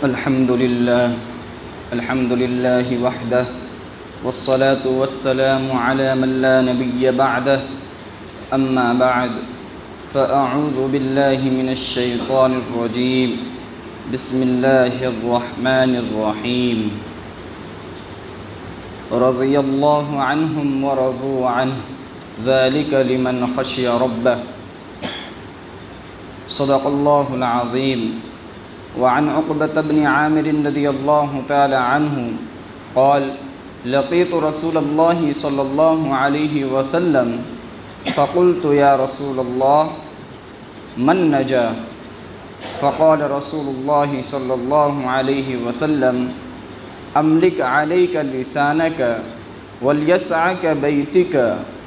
الحمد لله وحده والصلاة والسلام على من لا نبي بعده أما بعد فأعوذ بالله من الشيطان الرجيم بسم الله الرحمن الرحيم رضي الله عنهم ورضوا عنه ذلك لمن خشي ربه صدق الله العظيم وعن عقبة بن عامر رضي الله تعالى عنه قال لقيت رسول الله صلى الله عليه وسلم فقلت يا رسول الله من نجا فقال رسول الله صلى الله عليه وسلم أملك عليك لسانك وليسعك بيتك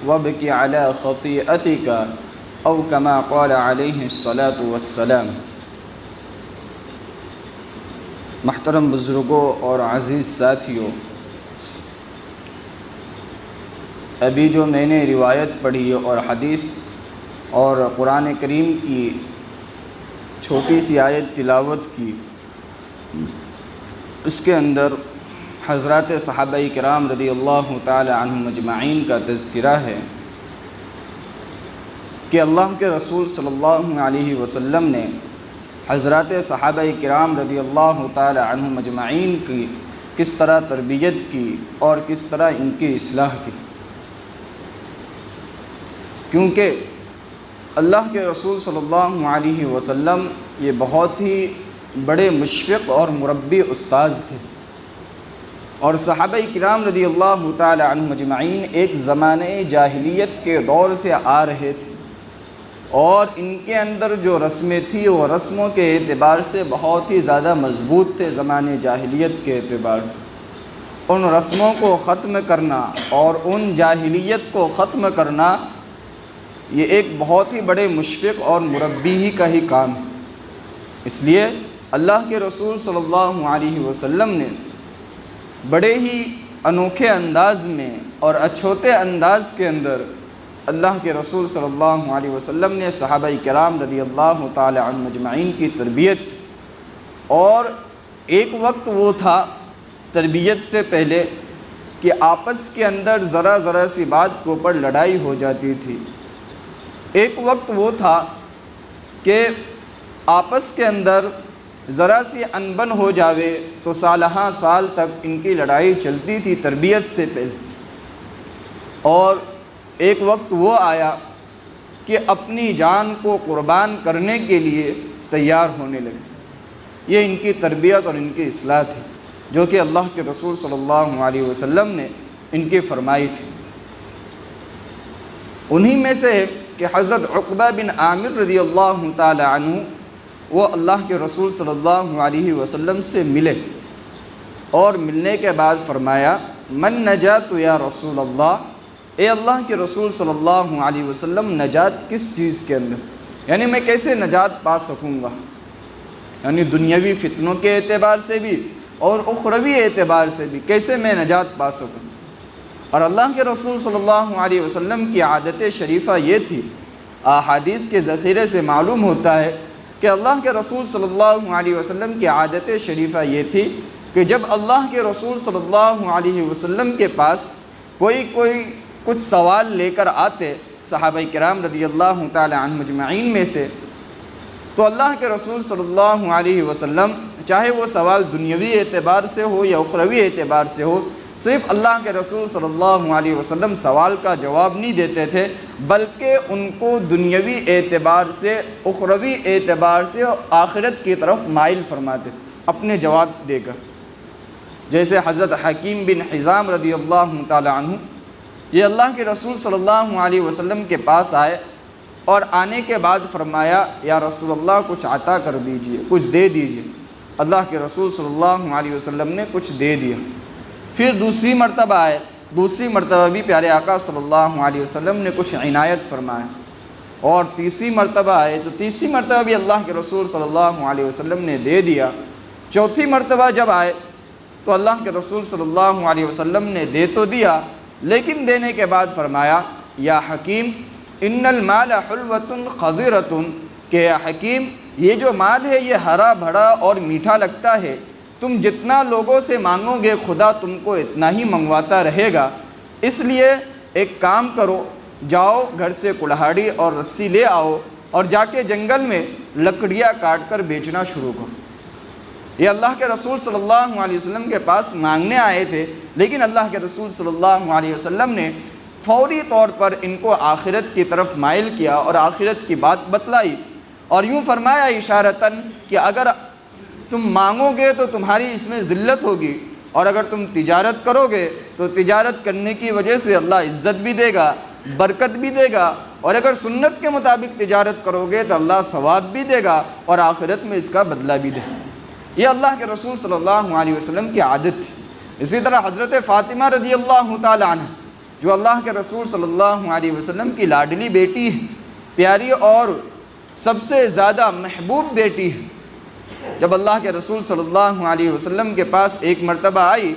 وابك على خطيئتك أو كما قال عليه الصلاة والسلام۔ محترم بزرگوں اور عزیز ساتھیوں، ابھی جو میں نے روایت پڑھی اور حدیث اور قرآن کریم کی چھوٹی سی آیت تلاوت کی، اس کے اندر حضرات صحابہ کرام رضی اللہ تعالی عنہم اجمعین کا تذکرہ ہے کہ اللہ کے رسول صلی اللہ علیہ وسلم نے حضرات صحابہ کرام رضی اللہ تعالی عنہم اجمعین کی کس طرح تربیت کی اور کس طرح ان کی اصلاح کی، کیونکہ اللہ کے رسول صلی اللہ علیہ وسلم یہ بہت ہی بڑے مشفق اور مربی استاذ تھے، اور صحابہ کرام رضی اللہ تعالی عنہم اجمعین ایک زمانے جاہلیت کے دور سے آ رہے تھے، اور ان کے اندر جو رسمیں تھیں وہ رسموں کے اعتبار سے بہت ہی زیادہ مضبوط تھے زمانے جاہلیت کے اعتبار سے۔ ان رسموں کو ختم کرنا اور ان جاہلیت کو ختم کرنا یہ ایک بہت ہی بڑے مشفق اور مربی ہی کا ہی کام ہے۔ اس لیے اللہ کے رسول صلی اللہ علیہ وسلم نے بڑے ہی انوکھے انداز میں اور اچھوتے انداز کے اندر اللہ کے رسول صلی اللہ علیہ وسلم نے صحابہ کرام رضی اللہ تعالی عنہم اجمعین کی تربیت کی، اور ایک وقت وہ تھا تربیت سے پہلے کہ آپس کے اندر ذرا سی بات کے اوپر لڑائی ہو جاتی تھی، ایک وقت وہ تھا کہ آپس کے اندر ذرا سی انبن ہو جاوے تو سالہا سال تک ان کی لڑائی چلتی تھی تربیت سے پہلے، اور ایک وقت وہ آیا کہ اپنی جان کو قربان کرنے کے لیے تیار ہونے لگے۔ یہ ان کی تربیت اور ان کی اصلاح تھی جو کہ اللہ کے رسول صلی اللہ علیہ وسلم نے ان کی فرمائی تھی۔ انہی میں سے کہ حضرت عقبہ بن عامر رضی اللہ تعالی عنہ وہ اللہ کے رسول صلی اللہ علیہ وسلم سے ملے، اور ملنے کے بعد فرمایا من نجات یا رسول اللہ، اے اللہ کے رسول صلی اللہ علیہ وسلم نجات کس چیز کے اندر، یعنی میں کیسے نجات پا سکوں گا، یعنی دنیاوی فتنوں کے اعتبار سے بھی اور اخروی اعتبار سے بھی کیسے میں نجات پا سکوں۔ اور اللہ کے رسول صلی اللہ علیہ وسلم کی عادت شریفہ یہ تھی، احادیث کے ذخیرے سے معلوم ہوتا ہے کہ اللہ کے رسول صلی اللہ علیہ وسلم کی عادت شریفہ یہ تھی کہ جب اللہ کے رسول صلی اللہ علیہ وسلم کے پاس کوئی کچھ سوال لے کر آتے صحابہ کرام رضی اللہ تعالی عنہم اجمعین میں سے، تو اللہ کے رسول صلی اللہ علیہ وسلم چاہے وہ سوال دنیاوی اعتبار سے ہو یا اخروی اعتبار سے ہو، صرف اللہ کے رسول صلی اللہ علیہ وسلم سوال کا جواب نہیں دیتے تھے، بلکہ ان کو دنیاوی اعتبار سے اخروی اعتبار سے آخرت کی طرف مائل فرماتے تھے اپنے جواب دے کر۔ جیسے حضرت حکیم بن حزام رضی اللہ تعالی عنہ، یہ اللہ کے رسول صلی اللہ علیہ وسلم کے پاس آئے اور آنے کے بعد فرمایا یا رسول اللہ کچھ عطا کر دیجئے، کچھ دے دیجئے۔ اللہ کے رسول صلی اللہ علیہ وسلم نے کچھ دے دیا۔ پھر دوسری مرتبہ آئے، دوسری مرتبہ بھی پیارے آقا صلی اللہ علیہ وسلم نے کچھ عنایت فرمایا، اور تیسری مرتبہ آئے تو تیسری مرتبہ بھی اللہ کے رسول صلی اللہ علیہ وسلم نے دے دیا۔ چوتھی مرتبہ جب آئے تو اللہ کے رسول صلی اللہ علیہ وسلم نے دے تو دیا، لیکن دینے کے بعد فرمایا یا حکیم ان المال حلوۃ خضرۃ، کہ یا حکیم یہ جو مال ہے یہ ہرا بھرا اور میٹھا لگتا ہے، تم جتنا لوگوں سے مانگو گے خدا تم کو اتنا ہی منگواتا رہے گا، اس لیے ایک کام کرو، جاؤ گھر سے کلہاڑی اور رسی لے آؤ اور جا کے جنگل میں لکڑیاں کاٹ کر بیچنا شروع کرو۔ یہ اللہ کے رسول صلی اللہ علیہ وسلم کے پاس مانگنے آئے تھے، لیکن اللہ کے رسول صلی اللہ علیہ وسلم نے فوری طور پر ان کو آخرت کی طرف مائل کیا اور آخرت کی بات بتلائی، اور یوں فرمایا اشارتاً کہ اگر تم مانگو گے تو تمہاری اس میں ذلت ہوگی، اور اگر تم تجارت کرو گے تو تجارت کرنے کی وجہ سے اللہ عزت بھی دے گا، برکت بھی دے گا، اور اگر سنت کے مطابق تجارت کرو گے تو اللہ ثواب بھی دے گا اور آخرت میں اس کا بدلہ بھی دے گا۔ یہ اللہ کے رسول صلی اللہ علیہ وسلم کی عادت تھی۔ اسی طرح حضرت فاطمہ رضی اللہ تعالی عنہ، جو اللہ کے رسول صلی اللہ علیہ وسلم کی لاڈلی بیٹی ہے، پیاری اور سب سے زیادہ محبوب بیٹی ہے، جب اللہ کے رسول صلی اللہ علیہ وسلم کے پاس ایک مرتبہ آئی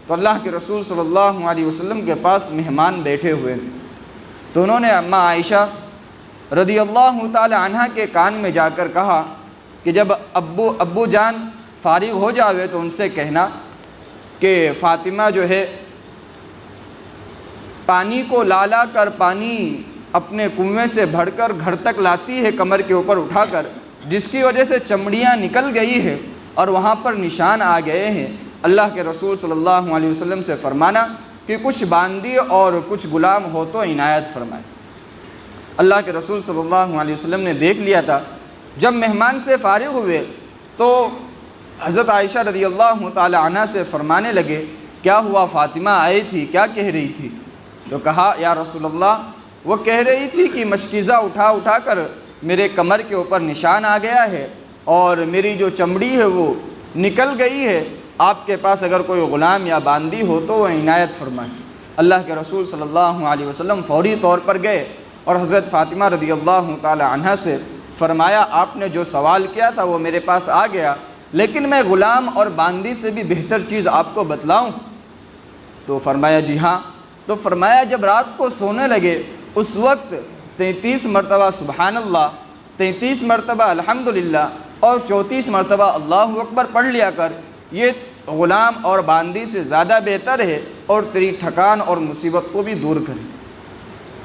تو اللہ کے رسول صلی اللہ علیہ وسلم کے پاس مہمان بیٹھے ہوئے تھے، تو انہوں نے اماں عائشہ رضی اللہ تعالی عنہ کے کان میں جا کر کہا کہ جب ابو جان فارغ ہو جاوے تو ان سے کہنا کہ فاطمہ جو ہے پانی کو لا کر پانی اپنے کنویں سے بھر کر گھر تک لاتی ہے کمر کے اوپر اٹھا کر، جس کی وجہ سے چمڑیاں نکل گئی ہے اور وہاں پر نشان آ گئے ہیں۔ اللہ کے رسول صلی اللہ علیہ وسلم سے فرمانا کہ کچھ باندی اور کچھ غلام ہو تو عنایت فرمائے۔ اللہ کے رسول صلی اللہ علیہ وسلم نے دیکھ لیا تھا۔ جب مہمان سے فارغ ہوئے تو حضرت عائشہ رضی اللہ تعالی عنہ سے فرمانے لگے، کیا ہوا فاطمہ آئی تھی، کیا کہہ رہی تھی؟ تو کہا یا رسول اللہ وہ کہہ رہی تھی کہ مشکیزہ اٹھا کر میرے کمر کے اوپر نشان آ گیا ہے اور میری جو چمڑی ہے وہ نکل گئی ہے، آپ کے پاس اگر کوئی غلام یا باندی ہو تو وہ عنایت فرمائیں۔ اللہ کے رسول صلی اللہ علیہ وسلم فوری طور پر گئے اور حضرت فاطمہ رضی اللہ تعالی عنہ سے فرمایا آپ نے جو سوال کیا تھا وہ میرے پاس آ گیا، لیکن میں غلام اور باندی سے بھی بہتر چیز آپ کو بتلاؤں؟ تو فرمایا جی ہاں۔ تو فرمایا جب رات کو سونے لگے اس وقت 33 مرتبہ سبحان اللہ، 33 مرتبہ الحمدللہ اور 34 مرتبہ اللہ اکبر پڑھ لیا کر، یہ غلام اور باندی سے زیادہ بہتر ہے اور تیری تھکان اور مصیبت کو بھی دور کرے۔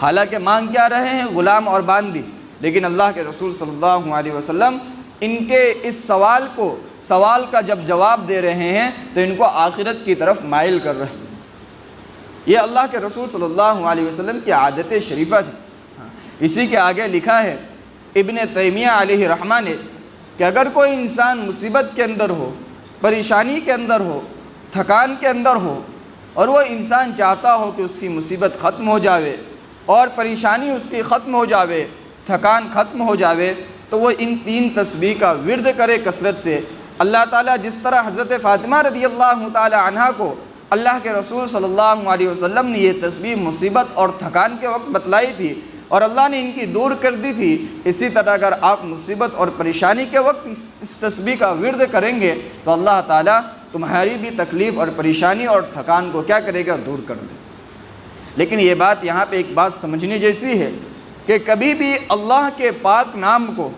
حالانکہ مانگ کیا رہے ہیں؟ غلام اور باندی، لیکن اللہ کے رسول صلی اللہ علیہ وسلم ان کے اس سوال کا جب جواب دے رہے ہیں تو ان کو آخرت کی طرف مائل کر رہے ہیں۔ یہ اللہ کے رسول صلی اللہ علیہ وسلم کی عادت شریفہ تھی۔ اسی کے آگے لکھا ہے ابن تیمیہ علیہ رحمہ نے کہ اگر کوئی انسان مصیبت کے اندر ہو، پریشانی کے اندر ہو، تھکان کے اندر ہو، اور وہ انسان چاہتا ہو کہ اس کی مصیبت ختم ہو جاوے اور پریشانی اس کی ختم ہو جاوے، تھکان ختم ہو جاوے، تو وہ ان 3 تسبیح کا ورد کرے کثرت سے۔ اللہ تعالیٰ جس طرح حضرت فاطمہ رضی اللہ تعالی عنہ کو اللہ کے رسول صلی اللہ علیہ وسلم نے یہ تسبیح مصیبت اور تھکان کے وقت بتلائی تھی اور اللہ نے ان کی دور کر دی تھی، اسی طرح اگر آپ مصیبت اور پریشانی کے وقت اس تسبیح کا ورد کریں گے تو اللہ تعالیٰ تمہاری بھی تکلیف اور پریشانی اور تھکان کو کیا کرے گا؟ دور کر دے۔ لیکن یہ بات یہاں پہ ایک بات سمجھنے جیسی ہے کہ کبھی بھی اللہ کے پاک نام کو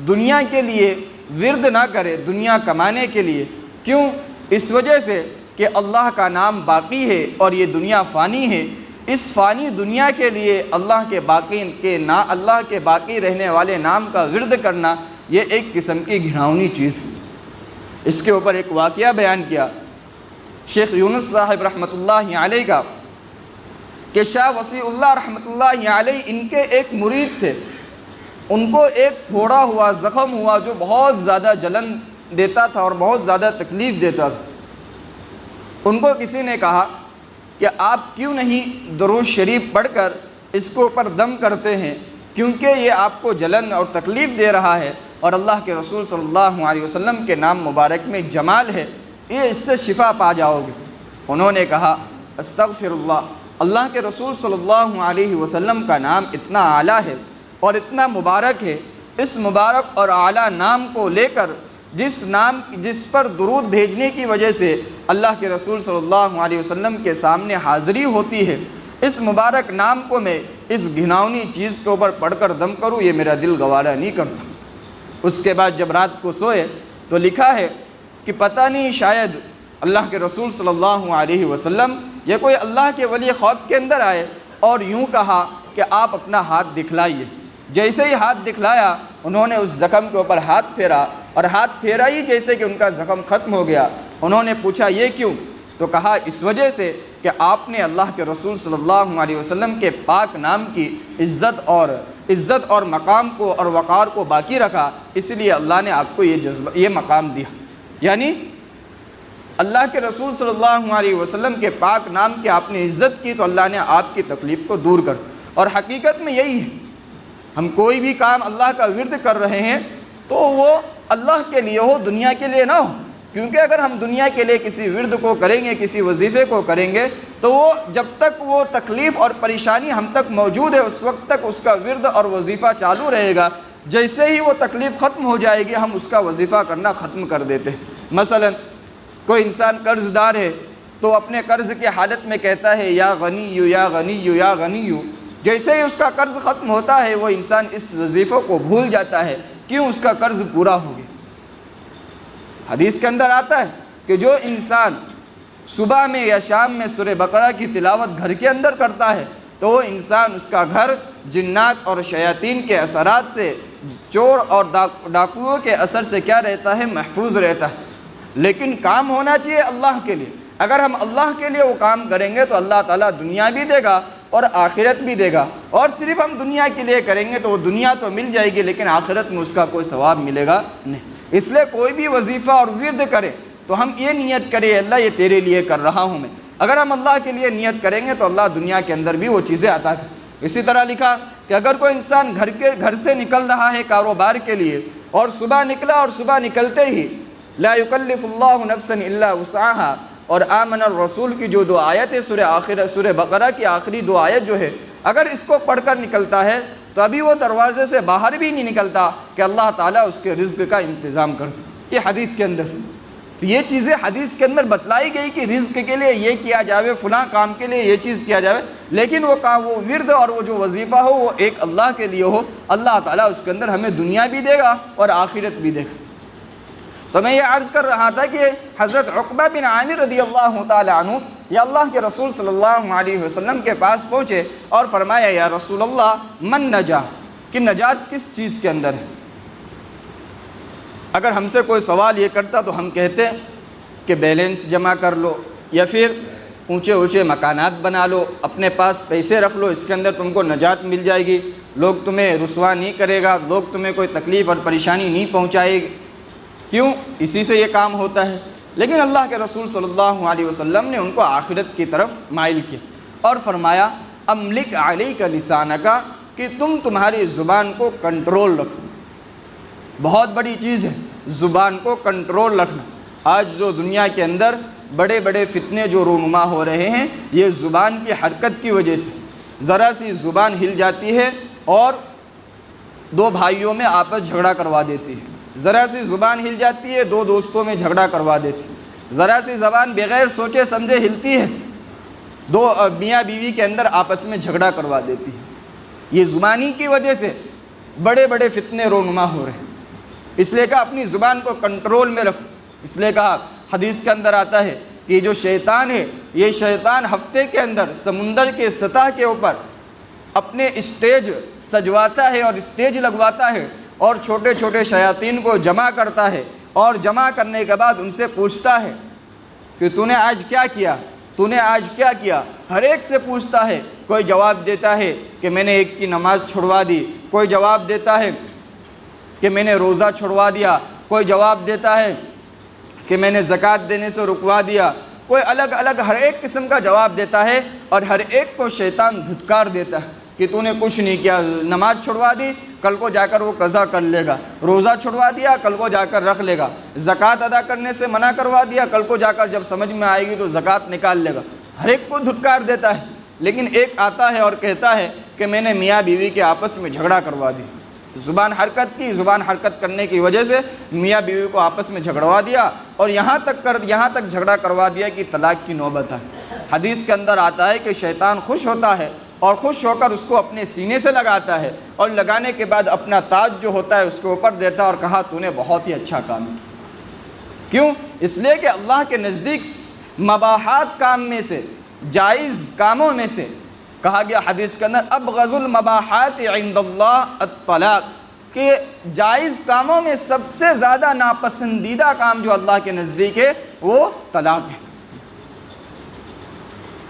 دنیا کے لیے ورد نہ کرے، دنیا کمانے کے لیے۔ کیوں؟ اس وجہ سے کہ اللہ کا نام باقی ہے اور یہ دنیا فانی ہے۔ اس فانی دنیا کے لیے اللہ کے باقی رہنے والے نام کا ورد کرنا یہ ایک قسم کی گھناؤنی چیز ہے۔ اس کے اوپر ایک واقعہ بیان کیا شیخ یونس صاحب رحمۃ اللہ علیہ کا کہ شاہ وسیع اللہ رحمۃ اللہ علیہ ان کے ایک مرید تھے، ان کو ایک پھوڑا ہوا زخم ہوا جو بہت زیادہ جلن دیتا تھا اور بہت زیادہ تکلیف دیتا تھا۔ ان کو کسی نے کہا کہ آپ کیوں نہیں درود شریف پڑھ کر اس کو اوپر دم کرتے ہیں، کیونکہ یہ آپ کو جلن اور تکلیف دے رہا ہے اور اللہ کے رسول صلی اللہ علیہ وسلم کے نام مبارک میں جمال ہے، یہ اس سے شفا پا جاؤ گے۔ انہوں نے کہا استغفر اللہ، اللہ کے رسول صلی اللہ علیہ وسلم کا نام اتنا اعلیٰ ہے اور اتنا مبارک ہے، اس مبارک اور اعلیٰ نام کو لے کر جس پر درود بھیجنے کی وجہ سے اللہ کے رسول صلی اللہ علیہ وسلم کے سامنے حاضری ہوتی ہے، اس مبارک نام کو میں اس گھناؤنی چیز کے اوپر پڑھ کر دم کروں، یہ میرا دل گوارا نہیں کرتا۔ اس کے بعد جب رات کو سوئے تو لکھا ہے کہ پتہ نہیں شاید اللہ کے رسول صلی اللہ علیہ وسلم یا کوئی اللہ کے ولی خواب کے اندر آئے اور یوں کہا کہ آپ اپنا ہاتھ دکھلائیے۔ جیسے ہی ہاتھ دکھلایا انہوں نے اس زخم کے اوپر ہاتھ پھیرا، اور ہاتھ پھیرا ہی جیسے کہ ان کا زخم ختم ہو گیا۔ انہوں نے پوچھا یہ کیوں؟ تو کہا اس وجہ سے کہ آپ نے اللہ کے رسول صلی اللہ علیہ وسلم کے پاک نام کی عزت اور مقام کو اور وقار کو باقی رکھا، اس لیے اللہ نے آپ کو یہ مقام دیا۔ یعنی اللہ کے رسول صلی اللہ علیہ وسلم کے پاک نام کی آپ نے عزت کی تو اللہ نے آپ کی تکلیف کو دور کر۔ اور حقیقت میں یہی ہے، ہم کوئی بھی کام اللہ کا ورد کر رہے ہیں تو وہ اللہ کے لیے ہو، دنیا کے لیے نہ ہو، کیونکہ اگر ہم دنیا کے لیے کسی ورد کو کریں گے، کسی وظیفے کو کریں گے تو وہ جب تک وہ تکلیف اور پریشانی ہم تک موجود ہے اس وقت تک اس کا ورد اور وظیفہ چالو رہے گا۔ جیسے ہی وہ تکلیف ختم ہو جائے گی ہم اس کا وظیفہ کرنا ختم کر دیتے ہیں۔ مثلا کوئی انسان قرض دار ہے تو اپنے قرض کی حالت میں کہتا ہے یا غنی یا غنی یا غنی۔ جیسے ہی اس کا قرض ختم ہوتا ہے وہ انسان اس وظیفے کو بھول جاتا ہے، کیوں؟ اس کا قرض پورا ہو گیا۔ حدیث کے اندر آتا ہے کہ جو انسان صبح میں یا شام میں سورہ بقرہ کی تلاوت گھر کے اندر کرتا ہے تو وہ انسان، اس کا گھر جنات اور شیاطین کے اثرات سے، چور اور ڈاکوؤں کے اثر سے کیا رہتا ہے؟ محفوظ رہتا ہے۔ لیکن کام ہونا چاہیے اللہ کے لیے۔ اگر ہم اللہ کے لیے وہ کام کریں گے تو اللہ تعالیٰ دنیا بھی دے گا اور آخرت بھی دے گا، اور صرف ہم دنیا کے لیے کریں گے تو وہ دنیا تو مل جائے گی لیکن آخرت میں اس کا کوئی ثواب ملے گا نہیں۔ اس لیے کوئی بھی وظیفہ اور ورد کرے تو ہم یہ نیت کریں اللہ یہ تیرے لیے کر رہا ہوں میں۔ اگر ہم اللہ کے لیے نیت کریں گے تو اللہ دنیا کے اندر بھی وہ چیزیں عطا کرے۔ اسی طرح لکھا کہ اگر کوئی انسان گھر سے نکل رہا ہے کاروبار کے لیے اور صبح نکلا اور صبح نکلتے ہی لا یکلف اللہ نفسا الا وسعها اور آمن الرسول کی جو دو آیت ہے سورہ بقرہ کی آخری دو آیت جو ہے، اگر اس کو پڑھ کر نکلتا ہے تو ابھی وہ دروازے سے باہر بھی نہیں نکلتا کہ اللہ تعالیٰ اس کے رزق کا انتظام کر دے۔ یہ حدیث کے اندر تو یہ چیزیں حدیث کے اندر بتلائی گئی کہ رزق کے لیے یہ کیا جاوے، فلاں کام کے لیے یہ چیز کیا جاوے، لیکن وہ کام، وہ ورد اور وہ جو وظیفہ ہو وہ ایک اللہ کے لیے ہو، اللہ تعالیٰ اس کے اندر ہمیں دنیا بھی دے گا اور آخرت بھی دے گا۔ تو میں یہ عرض کر رہا تھا کہ حضرت عقبہ بن عامر رضی اللہ تعالی عنہ یا اللہ کے رسول صلی اللہ علیہ وسلم کے پاس پہنچے اور فرمایا یا رسول اللہ من نجا، کہ نجات کس چیز کے اندر ہے؟ اگر ہم سے کوئی سوال یہ کرتا تو ہم کہتے کہ بیلنس جمع کر لو یا پھر اونچے اونچے مکانات بنا لو، اپنے پاس پیسے رکھ لو، اس کے اندر تم کو نجات مل جائے گی، لوگ تمہیں رسوا نہیں کرے گا، لوگ تمہیں کوئی تکلیف اور پریشانی نہیں پہنچائے گی۔ کیوں؟ اسی سے یہ کام ہوتا ہے۔ لیکن اللہ کے رسول صلی اللہ علیہ وسلم نے ان کو آخرت کی طرف مائل کیا اور فرمایا املک علیک لسانک، کہ تمہاری زبان کو کنٹرول رکھو۔ بہت بڑی چیز ہے زبان کو کنٹرول رکھنا۔ آج جو دنیا کے اندر بڑے بڑے فتنے جو رونما ہو رہے ہیں یہ زبان کی حرکت کی وجہ سے، ذرا سی زبان ہل جاتی ہے اور دو بھائیوں میں آپس جھگڑا کروا دیتی ہے، ذرا سی زبان ہل جاتی ہے دو دوستوں میں جھگڑا کروا دیتی ہے، ذرا سی زبان بغیر سوچے سمجھے ہلتی ہے دو میاں بیوی کے اندر آپس میں جھگڑا کروا دیتی ہے۔ یہ زبانی کی وجہ سے بڑے بڑے فتنے رونما ہو رہے ہیں، اس لیے کہا اپنی زبان کو کنٹرول میں رکھو۔ اس لیے کہا حدیث کے اندر آتا ہے کہ جو شیطان ہے یہ شیطان ہفتے کے اندر سمندر کے سطح کے اوپر اپنے اسٹیج سجواتا ہے اور اسٹیج لگواتا ہے اور چھوٹے چھوٹے شیاطین کو جمع کرتا ہے، اور جمع کرنے کے بعد ان سے پوچھتا ہے کہ تو نے آج کیا کیا، تو نے آج کیا کیا۔ ہر ایک سے پوچھتا ہے، کوئی جواب دیتا ہے کہ میں نے ایک کی نماز چھڑوا دی، کوئی جواب دیتا ہے کہ میں نے روزہ چھڑوا دیا، کوئی جواب دیتا ہے کہ میں نے زکوٰۃ دینے سے رکوا دیا، کوئی الگ الگ ہر ایک قسم کا جواب دیتا ہے، اور ہر ایک کو شیطان دھتکار دیتا ہے کہ تو نے کچھ نہیں کیا، نماز چھڑوا دی کل کو جا کر وہ قضا کر لے گا، روزہ چھڑوا دیا کل کو جا کر رکھ لے گا، زکوٰۃ ادا کرنے سے منع کروا دیا کل کو جا کر جب سمجھ میں آئے گی تو زکوٰۃ نکال لے گا۔ ہر ایک کو دھتکار دیتا ہے، لیکن ایک آتا ہے اور کہتا ہے کہ میں نے میاں بیوی کے آپس میں جھگڑا کروا دی، زبان حرکت کی، زبان حرکت کرنے کی وجہ سے میاں بیوی کو آپس میں جھگڑوا دیا اور یہاں تک جھگڑا کروا دیا کہ طلاق کی نوبت ہے۔ حدیث کے اندر آتا ہے کہ شیطان خوش ہوتا ہے اور خوش ہو کر اس کو اپنے سینے سے لگاتا ہے، اور لگانے کے بعد اپنا تاج جو ہوتا ہے اس کے اوپر دیتا ہے اور کہا تو نے بہت ہی اچھا کام کیا۔ کیوں؟ اس لیے کہ اللہ کے نزدیک مباحات کام میں سے، جائز کاموں میں سے کہا گیا حدیث کے اندر ابغض المباحات عند اللہ الطلاق، کہ جائز کاموں میں سب سے زیادہ ناپسندیدہ کام جو اللہ کے نزدیک ہے وہ طلاق ہے۔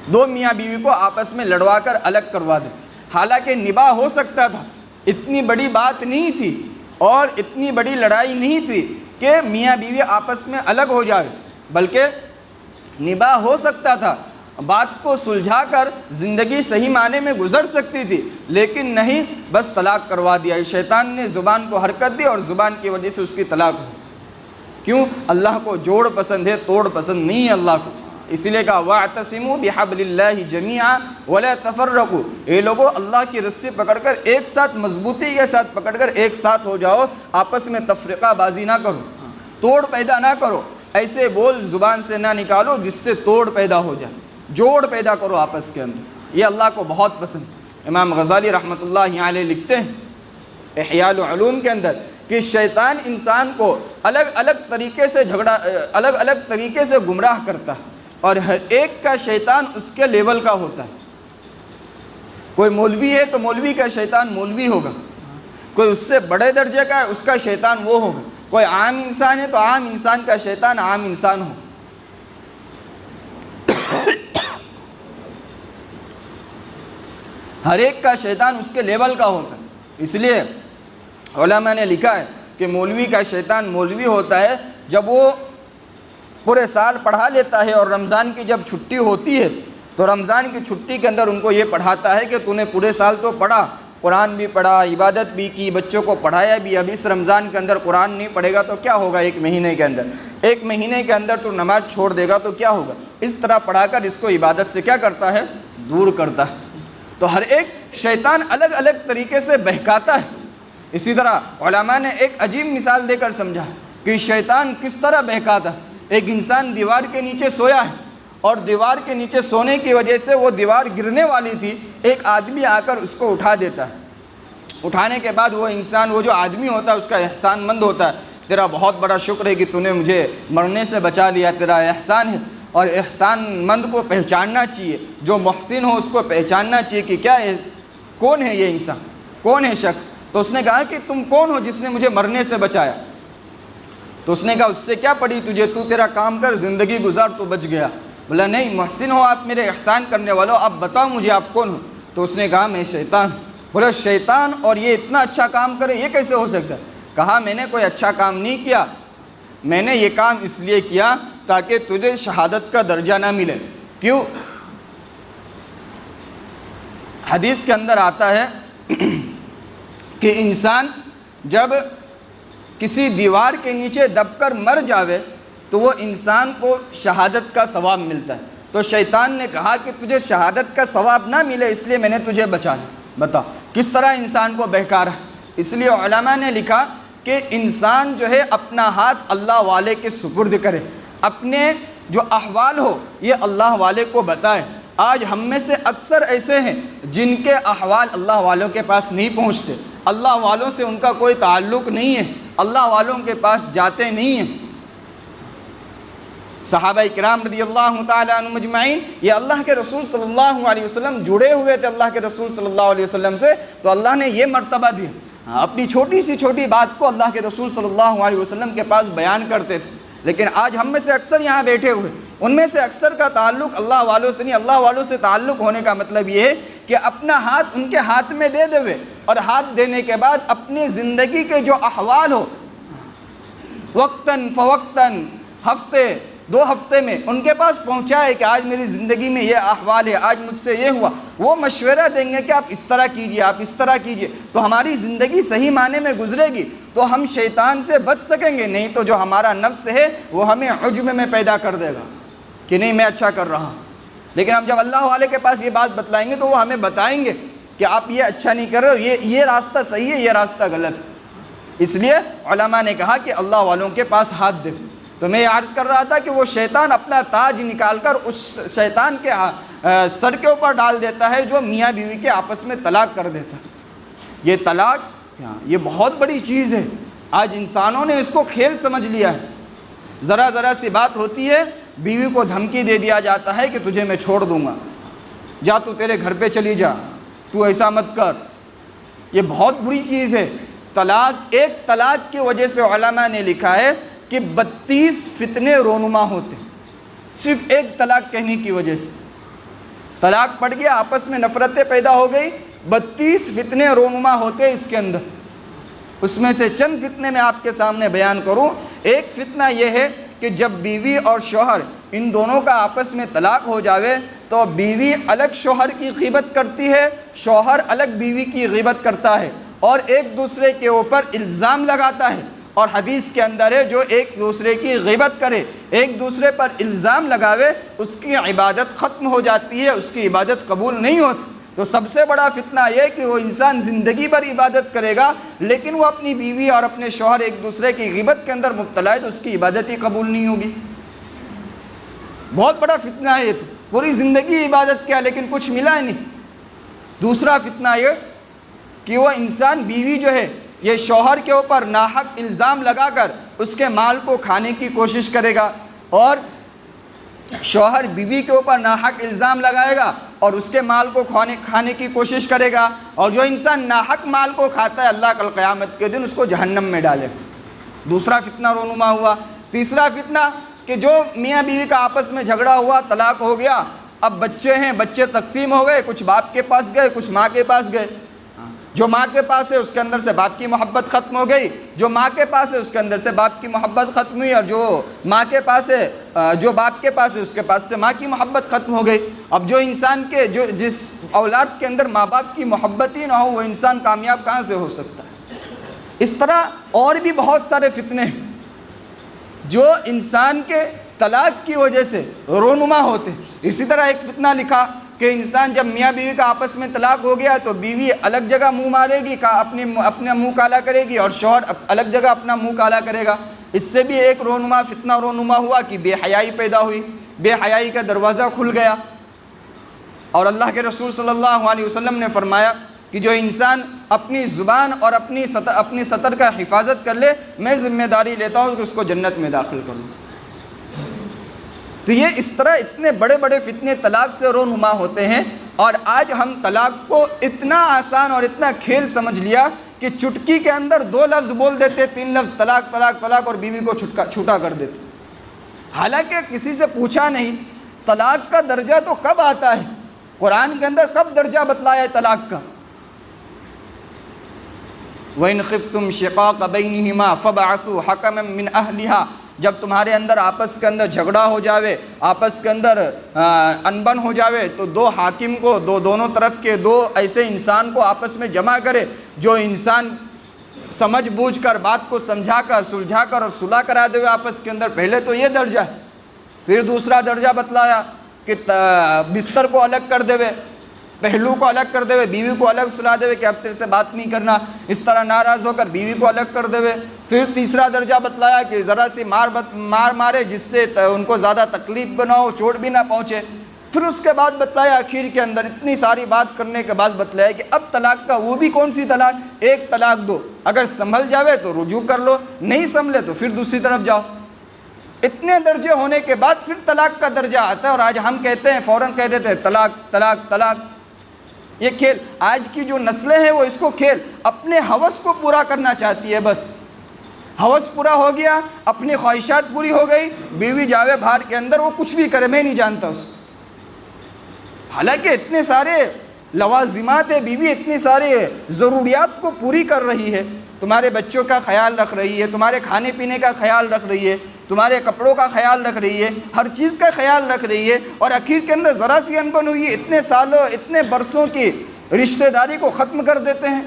دو میاں بیوی کو آپس میں لڑوا کر الگ کروا دیں، حالانکہ نباہ ہو سکتا تھا، اتنی بڑی بات نہیں تھی اور اتنی بڑی لڑائی نہیں تھی کہ میاں بیوی آپس میں الگ ہو جائے، بلکہ نباہ ہو سکتا تھا، بات کو سلجھا کر زندگی صحیح معنی میں گزر سکتی تھی، لیکن نہیں، بس طلاق کروا دیا۔ شیطان نے زبان کو حرکت دی اور زبان کی وجہ سے اس کی طلاق ہو۔ کیوں؟ اللہ کو جوڑ پسند ہے، توڑ پسند نہیں ہے اللہ کو، اسی لیے کہا وَاعْتَصِمُوا بِحَبْلِ اللَّهِ جَمِيعًا وَلَا تَفَرَّقُوا، اے لوگو اللہ کی رسی پکڑ کر ایک ساتھ، مضبوطی کے ساتھ پکڑ کر ایک ساتھ ہو جاؤ، آپس میں تفرقہ بازی نہ کرو، توڑ پیدا نہ کرو، ایسے بول زبان سے نہ نکالو جس سے توڑ پیدا ہو جائے، جوڑ پیدا کرو آپس کے اندر، یہ اللہ کو بہت پسند۔ امام غزالی رحمۃ اللہ علیہ لکھتے ہیں احیاء العلوم کے اندر کہ شیطان انسان کو الگ الگ طریقے سے الگ الگ طریقے سے گمراہ کرتا ہے، اور ہر ایک کا شیطان اس کے لیول کا ہوتا ہے۔ کوئی مولوی ہے تو مولوی کا شیطان مولوی ہوگا، کوئی اس سے بڑے درجے کا ہے اس کا شیطان وہ ہوگا، کوئی عام انسان ہے تو عام انسان کا شیطان عام انسان ہو۔ ہر ایک کا شیطان اس کے لیول کا ہوتا ہے، اس لیے علماء نے لکھا ہے کہ مولوی کا شیطان مولوی ہوتا ہے جب وہ پورے سال پڑھا لیتا ہے اور رمضان کی جب چھٹی ہوتی ہے تو رمضان کی چھٹی کے اندر ان کو یہ پڑھاتا ہے کہ تو نے پورے سال تو پڑھا، قرآن بھی پڑھا، عبادت بھی کی، بچوں کو پڑھایا بھی، اب اس رمضان کے اندر قرآن نہیں پڑھے گا تو کیا ہوگا، ایک مہینے کے اندر تو نماز چھوڑ دے گا تو کیا ہوگا، اس طرح پڑھا کر اس کو عبادت سے کیا کرتا ہے، دور کرتا ہے۔ تو ہر ایک شیطان الگ الگ طریقے سے بہکاتا ہے۔ اسی طرح علماء نے ایک عجیب مثال دے کر سمجھا کہ شیطان کس طرح بہکاتا ہے۔ ایک انسان دیوار کے نیچے سویا ہے اور دیوار کے نیچے سونے کی وجہ سے وہ دیوار گرنے والی تھی، ایک آدمی آ کر اس کو اٹھا دیتا ہے۔ اٹھانے کے بعد وہ انسان، وہ جو آدمی ہوتا ہے اس کا احسان مند ہوتا ہے، تیرا بہت بڑا شکر ہے کہ تو نے مجھے مرنے سے بچا لیا، تیرا احسان ہے، اور احسان مند کو پہچاننا چاہیے، جو محسن ہو اس کو پہچاننا چاہیے کہ کیا ہے، کون ہے یہ انسان، کون ہے شخص۔ تو اس نے کہا کہ تم کون ہو جس نے مجھے مرنے سے بچایا؟ تو اس نے کہا اس سے کیا پڑی تجھے، تو تیرا کام کر، زندگی گزار، تو بچ گیا۔ بولا نہیں، محسن ہو آپ، میرے احسان کرنے والو، آپ بتاؤ مجھے آپ کون ہو؟ تو اس نے کہا میں شیطان۔ بولا شیطان اور یہ اتنا اچھا کام کرے، یہ کیسے ہو سکتا ہے؟ کہا میں نے کوئی اچھا کام نہیں کیا، میں نے یہ کام اس لیے کیا تاکہ تجھے شہادت کا درجہ نہ ملے۔ کیوں؟ حدیث کے اندر آتا ہے کہ انسان جب کسی دیوار کے نیچے دب کر مر جاوے تو وہ انسان کو شہادت کا ثواب ملتا ہے۔ تو شیطان نے کہا کہ تجھے شہادت کا ثواب نہ ملے اس لیے میں نے تجھے بچا لیا۔ بتا کس طرح انسان کو بہکا رہا ہے۔ اس لیے علماء نے لکھا کہ انسان جو ہے اپنا ہاتھ اللہ والے کے سپرد کرے، اپنے جو احوال ہو یہ اللہ والے کو بتائے۔ آج ہم میں سے اکثر ایسے ہیں جن کے احوال اللہ والوں کے پاس نہیں پہنچتے، اللہ والوں سے ان کا کوئی تعلق نہیں ہے، اللہ والوں کے پاس جاتے نہیں ہیں۔ صحابہ کرام رضی اللہ تعالیٰ عنہ مجمعین، یہ اللہ کے رسول صلی اللہ علیہ وسلم جڑے ہوئے تھے اللہ کے رسول صلی اللہ علیہ وسلم سے، تو اللہ نے یہ مرتبہ دیا، اپنی چھوٹی سی چھوٹی بات کو اللہ کے رسول صلی اللہ علیہ وسلم کے پاس بیان کرتے تھے۔ لیکن آج ہم میں سے اکثر یہاں بیٹھے ہوئے، ان میں سے اکثر کا تعلق اللہ والوں سے نہیں۔ اللہ والوں سے تعلق ہونے کا مطلب یہ ہے کہ اپنا ہاتھ ان کے ہاتھ میں دے دے، اور ہاتھ دینے کے بعد اپنی زندگی کے جو احوال ہو وقتاً فوقتاً، ہفتے دو ہفتے میں ان کے پاس پہنچائے کہ آج میری زندگی میں یہ احوال ہے، آج مجھ سے یہ ہوا، وہ مشورہ دیں گے کہ آپ اس طرح کیجئے، آپ اس طرح کیجئے، تو ہماری زندگی صحیح معنی میں گزرے گی، تو ہم شیطان سے بچ سکیں گے۔ نہیں تو جو ہمارا نفس ہے وہ ہمیں عجب میں پیدا کر دے گا کہ نہیں میں اچھا کر رہا ہوں۔ لیکن ہم جب اللہ والے کے پاس یہ بات بتلائیں گے تو وہ ہمیں بتائیں گے کہ آپ یہ اچھا نہیں کر رہے ہو، یہ راستہ صحیح ہے، یہ راستہ غلط ہے۔ اس لیے علماء نے کہا کہ اللہ والوں کے پاس ہاتھ دے۔ تو میں یہ عرض کر رہا تھا کہ وہ شیطان اپنا تاج نکال کر اس شیطان کے سر کے اوپر ڈال دیتا ہے جو میاں بیوی کے آپس میں طلاق کر دیتا ہے۔ یہ طلاق یہ بہت بڑی چیز ہے، آج انسانوں نے اس کو کھیل سمجھ لیا ہے۔ ذرا سی بات ہوتی ہے، بیوی کو دھمکی دے دیا جاتا ہے کہ تجھے میں چھوڑ دوں گا، جا تو تیرے گھر پہ چلی جا، تو ایسا مت کر۔ یہ بہت بری چیز ہے۔ طلاق، ایک طلاق کی وجہ سے علماء نے لکھا ہے کہ 32 فتنے رونما ہوتے ہیں، صرف ایک طلاق کہنے کی وجہ سے۔ طلاق پڑ گیا، آپس میں نفرتیں پیدا ہو گئی، 32 فتنے رونما ہوتے ہیں اس کے اندر۔ اس میں سے چند فتنے میں آپ کے سامنے بیان کروں۔ ایک فتنہ یہ ہے کہ جب بیوی اور شوہر ان دونوں کا آپس میں طلاق ہو جاوے تو بیوی الگ شوہر کی غیبت کرتی ہے، شوہر الگ بیوی کی غیبت کرتا ہے اور ایک دوسرے کے اوپر الزام لگاتا ہے۔ اور حدیث کے اندر ہے جو ایک دوسرے کی غیبت کرے، ایک دوسرے پر الزام لگاوے، اس کی عبادت ختم ہو جاتی ہے، اس کی عبادت قبول نہیں ہوتی۔ تو سب سے بڑا فتنہ یہ کہ وہ انسان زندگی بھر عبادت کرے گا لیکن وہ اپنی بیوی اور اپنے شوہر ایک دوسرے کی غیبت کے اندر مبتلا ہے تو اس کی عبادت ہی قبول نہیں ہوگی۔ بہت بڑا فتنہ ہے یہ، تو پوری زندگی عبادت کیا لیکن کچھ ملا ہی نہیں۔ دوسرا فتنہ یہ کہ وہ انسان، بیوی جو ہے، یہ شوہر کے اوپر ناحق الزام لگا کر اس کے مال کو کھانے کی کوشش کرے گا، اور شوہر بیوی کے اوپر ناحق الزام لگائے گا اور اس کے مال کو کھانے کی کوشش کرے گا، اور جو انسان ناحق مال کو کھاتا ہے اللہ کل قیامت کے دن اس کو جہنم میں ڈالے۔ دوسرا فتنہ رونما ہوا۔ تیسرا فتنہ کہ جو میاں بیوی کا آپس میں جھگڑا ہوا، طلاق ہو گیا، اب بچے ہیں، بچے تقسیم ہو گئے، کچھ باپ کے پاس گئے، کچھ ماں کے پاس گئے۔ جو ماں کے پاس ہے اس کے اندر سے باپ کی محبت ختم ہو گئی، جو ماں کے پاس ہے اس کے اندر سے باپ کی محبت ختم ہوئی، اور جو ماں کے پاس ہے، جو باپ کے پاس ہے اس کے پاس سے ماں کی محبت ختم ہو گئی۔ اب جو انسان کے جس اولاد کے اندر ماں باپ کی محبت ہی نہ ہو وہ انسان کامیاب کہاں سے ہو سکتا ہے؟ اس طرح اور بھی بہت سارے فتنے ہیں جو انسان کے طلاق کی وجہ سے رونما ہوتے ہیں۔ اسی طرح ایک فتنہ لکھا کہ انسان جب میاں بیوی کا آپس میں طلاق ہو گیا تو بیوی الگ جگہ منہ مارے گی، اپنا منہ کالا کرے گی، اور شوہر الگ جگہ اپنا منہ کالا کرے گا۔ اس سے بھی ایک فتنہ رونما ہوا کہ بے حیائی پیدا ہوئی، بے حیائی کا دروازہ کھل گیا۔ اور اللہ کے رسول صلی اللہ علیہ وسلم نے فرمایا کہ جو انسان اپنی زبان اور اپنی سطر کا حفاظت کر لے، میں ذمہ داری لیتا ہوں کہ اس کو جنت میں داخل کروں۔ تو یہ اس طرح اتنے بڑے بڑے فتنے طلاق سے رونما ہوتے ہیں، اور آج ہم طلاق کو اتنا آسان اور اتنا کھیل سمجھ لیا کہ چٹکی کے اندر 2 لفظ بول دیتے، 3 لفظ طلاق طلاق طلاق، اور بیوی کو چھوٹا کر دیتے، حالانکہ کسی سے پوچھا نہیں طلاق کا درجہ تو کب آتا ہے، قرآن کے اندر کب درجہ بتلایا ہے طلاق کا؟ وَإِنْ خِفْتُمْ شِقَاقَ بَيْنِهِمَا فَابْعَثُوا حَكَمًا مِّنْ أَهْلِهَا۔ جب تمہارے اندر آپس کے اندر جھگڑا ہو جاوے، آپس کے اندر انبن ہو جاوے، تو 2 حاکم کو، دونوں طرف کے 2 ایسے انسان کو آپس میں جمع کرے جو انسان سمجھ بوجھ کر بات کو سمجھا کر، سلجھا کر اور صلح کرا دے آپس کے اندر۔ پہلے تو یہ درجہ ہے، پھر دوسرا درجہ بتلایا کہ بستر کو الگ کر دے، پہلو کو الگ کر دے، بیوی کو الگ سلا دے کہ اب تیرے سے بات نہیں کرنا، اس طرح ناراض ہو کر بیوی کو الگ کر دے۔ پھر تیسرا درجہ بتلایا کہ ذرا سی مار مارے جس سے ان کو زیادہ تکلیف نہ ہو، چوٹ بھی نہ پہنچے۔ پھر اس کے بعد بتلایا آخر کے اندر اتنی ساری بات کرنے کے بعد بتلایا کہ اب طلاق کا وہ بھی کون سی طلاق، 1 طلاق دو، اگر سنبھل جاوے تو رجوع کر لو، نہیں سنبھلے تو پھر دوسری طرف جاؤ۔ اتنے درجے ہونے کے بعد پھر طلاق کا درجہ آتا ہے، اور آج ہم کہتے ہیں، فوراً کہہ دیتے ہیں طلاق طلاق طلاق۔ یہ کھیل آج کی جو نسلیں ہیں وہ اس کو کھیل اپنے ہوس کو پورا کرنا چاہتی ہے، بس ہوس پورا ہو گیا، اپنی خواہشات پوری ہو گئی، بیوی جاوے باہر کے اندر وہ کچھ بھی کرے میں نہیں جانتا اس کو، حالانکہ اتنے سارے لوازمات ہے، بیوی اتنی سارے ضروریات کو پوری کر رہی ہے، تمہارے بچوں کا خیال رکھ رہی ہے، تمہارے کھانے پینے کا خیال رکھ رہی ہے، تمہارے کپڑوں کا خیال رکھ رہی ہے، ہر چیز کا خیال رکھ رہی ہے، اور آخر کے اندر ذرا سی انبن ہوئی ہے، اتنے سالوں اتنے برسوں کی رشتہ داری کو ختم کر دیتے ہیں۔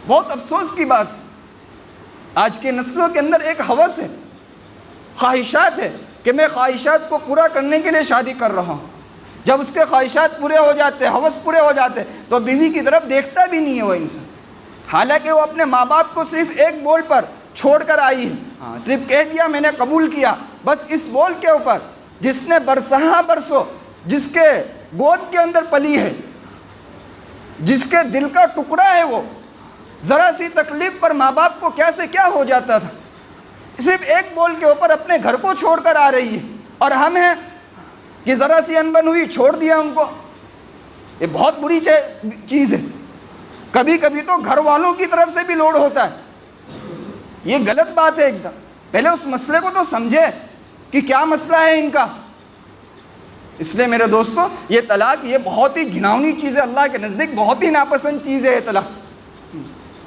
بہت افسوس کی بات، آج کے نسلوں کے اندر ایک ہوس ہے، خواہشات ہے کہ میں خواہشات کو پورا کرنے کے لیے شادی کر رہا ہوں، جب اس کے خواہشات پورے ہو جاتے ہیں، ہوس پورے ہو جاتے ہیں، تو بیوی کی طرف دیکھتا بھی نہیں ہے وہ انسان، حالانکہ وہ اپنے ماں باپ کو صرف ایک بول پر چھوڑ کر آئی ہے، صرف کہہ دیا میں نے قبول کیا، بس اس بول کے اوپر جس نے برسوں جس کے گود کے اندر پلی ہے، جس کے دل کا ٹکڑا ہے، وہ ذرا سی تکلیف پر ماں باپ کو کیسے کیا ہو جاتا تھا، صرف ایک بول کے اوپر اپنے گھر کو چھوڑ کر آ رہی ہے، اور ہم ہیں کہ ذرا سی انبن ہوئی چھوڑ دیا ان کو۔ یہ بہت بری چیز ہے۔ کبھی کبھی تو گھر والوں کی طرف سے بھی لوڈ ہوتا ہے، یہ غلط بات ہے ایک دم۔ پہلے اس مسئلے کو تو سمجھے کہ کیا مسئلہ ہے ان کا۔ اس لیے میرے دوستو، یہ طلاق یہ بہت ہی گھناؤنی چیز ہے، اللہ کے نزدیک بہت ہی ناپسند چیز ہے یہ طلاق۔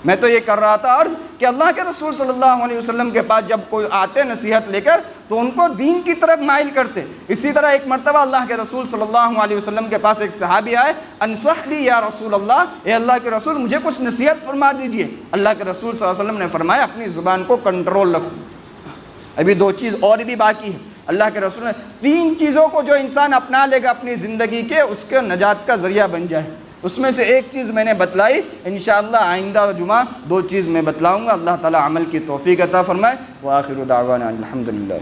میں تو یہ کر رہا تھا عرض کہ اللہ کے رسول صلی اللہ علیہ وسلم کے پاس جب کوئی آتے نصیحت لے کر تو ان کو دین کی طرف مائل کرتے۔ اسی طرح ایک مرتبہ اللہ کے رسول صلی اللہ علیہ وسلم کے پاس ایک صحابی آئے، انصح لی یا رسول اللہ، اے اللہ کے رسول مجھے کچھ نصیحت فرما دیجئے۔ اللہ کے رسول صلی اللہ علیہ وسلم نے فرمایا اپنی زبان کو کنٹرول رکھو۔ ابھی دو چیز اور بھی باقی ہے۔ اللہ کے رسول نے 3 چیزوں کو جو انسان اپنا لے گا اپنی زندگی کے، اس کے نجات کا ذریعہ بن جائے۔ اس میں سے ایک چیز میں نے بتلائی، انشاءاللہ آئندہ جمعہ 2 چیز میں بتلاؤں گا۔ اللہ تعالی عمل کی توفیق عطا فرمائے۔ وآخر دعوانا الحمدللہ۔